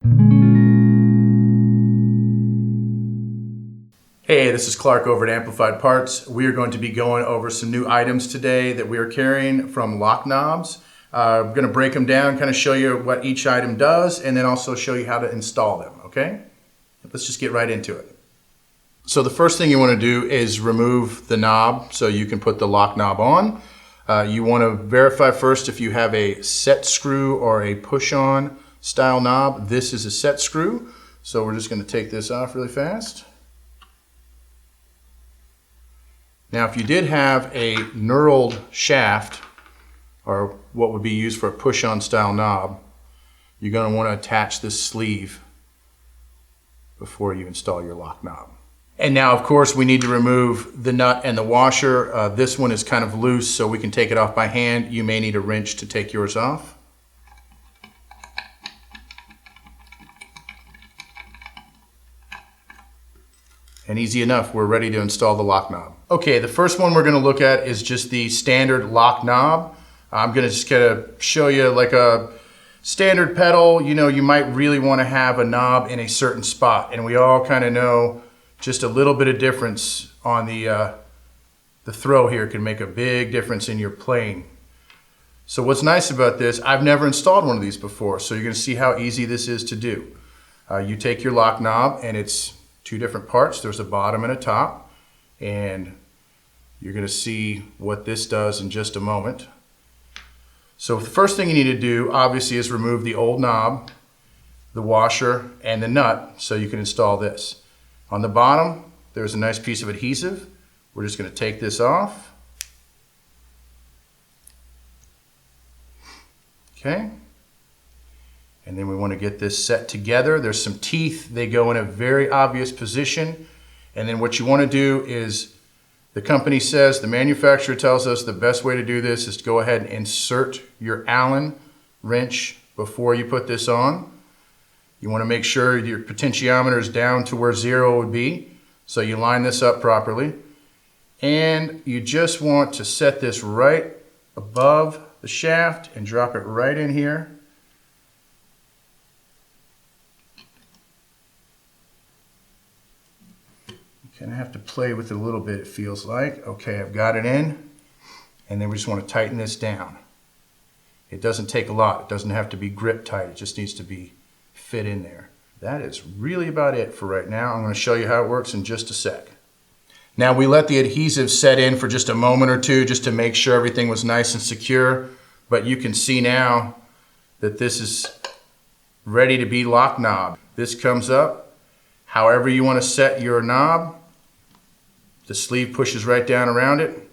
Hey, this is Clark over at Amplified Parts. We are going to be going over some new items today that we are carrying from Loknobs. I'm going to break them down, kind of show you what each item does, and then also show you how to install them, okay? Let's just get right into it. So the first thing you want to do is remove the knob so you can put the lock knob on. You want to verify first if you have a set screw or a push-on style knob. This is a set screw, so we're just going to take this off really fast. Now, if you did have a knurled shaft, or what would be used for a push-on style knob, you're going to want to attach this sleeve before you install your lock knob. And now, of course, we need to remove the nut and the washer. This one is kind of loose, so we can take it off by hand. You may need a wrench to take yours off. And easy enough, we're ready to install the lock knob. Okay, the first one we're going to look at is just the standard lock knob. I'm going to just kind of show you like a standard pedal. You know, you might really want to have a knob in a certain spot, and we all kind of know just a little bit of difference on the throw here can make a big difference in your playing. So what's nice about this, I've never installed one of these before, so you're going to see how easy this is to do. You take your lock knob, and it's two different parts. There's a bottom and a top, and you're going to see what this does in just a moment. So the first thing you need to do obviously is remove the old knob, the washer, and the nut so you can install this. On the bottom there's a nice piece of adhesive. We're just going to take this off. Okay. And then we want to get this set together. There's some teeth. They go in a very obvious position. And then what you want to do is, the company says, the manufacturer tells us the best way to do this is to go ahead and insert your Allen wrench before you put this on. You want to make sure your potentiometer is down to where 0 would be. So you line this up properly. And you just want to set this right above the shaft and drop it right in here. Gonna have to play with it a little bit, it feels like. Okay, I've got it in, and then we just want to tighten this down. It doesn't take a lot. It doesn't have to be grip tight. It just needs to be fit in there. That is really about it for right now. I'm going to show you how it works in just a sec. Now, we let the adhesive set in for just a moment or two just to make sure everything was nice and secure, but you can see now that this is ready to be lock knob. This comes up however you want to set your knob. The sleeve pushes right down around it.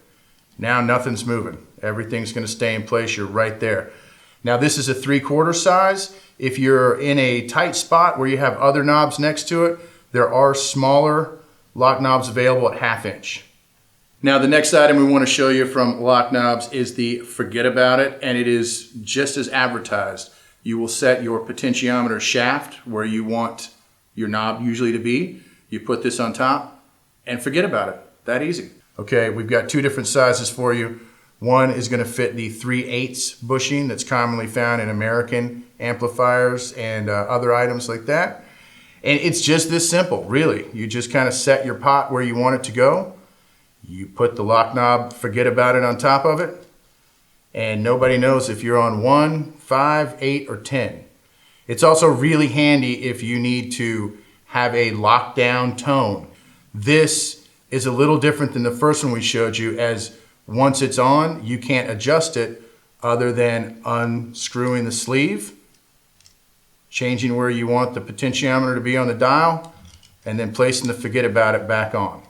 Now nothing's moving. Everything's going to stay in place. You're right there. Now this is a 3/4 size. If you're in a tight spot where you have other knobs next to it, there are smaller lock knobs available at 1/2 inch. Now the next item we want to show you from Loknobs is the Fuggedaboudit, and it is just as advertised. You will set your potentiometer shaft where you want your knob usually to be. You put this on top and forget about it. That easy. Okay, we've got two different sizes for you. One is going to fit the 3/8 bushing that's commonly found in American amplifiers and other items like that. And it's just this simple, really. You just kind of set your pot where you want it to go. You put the lock knob Fuggedaboudit on top of it, and nobody knows if you're on 1, 5, 8, or 10. It's also really handy if you need to have a lockdown tone. This is a little different than the first one we showed you, as once it's on, you can't adjust it other than unscrewing the sleeve, changing where you want the potentiometer to be on the dial, and then placing the Fuggedaboudit back on.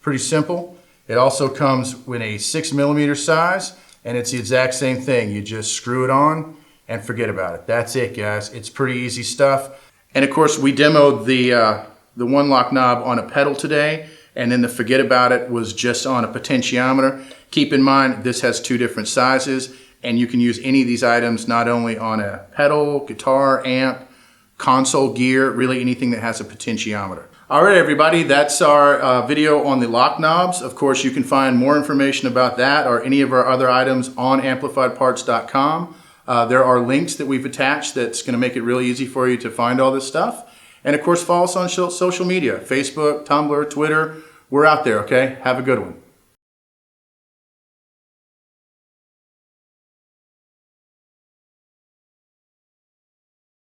Pretty simple. It also comes in a 6mm size, and it's the exact same thing. You just screw it on and forget about it. That's it, guys. It's pretty easy stuff. And of course, we demoed the one lock knob on a pedal today, and then the Fuggedaboudit was just on a potentiometer. Keep in mind, this has two different sizes, and you can use any of these items not only on a pedal, guitar, amp, console gear, really anything that has a potentiometer. All right, everybody, that's our video on the Loknobs. Of course, you can find more information about that or any of our other items on amplifiedparts.com. There are links that we've attached that's going to make it really easy for you to find all this stuff. And of course, follow us on social media, Facebook, Tumblr, Twitter. We're out there, okay? Have a good one.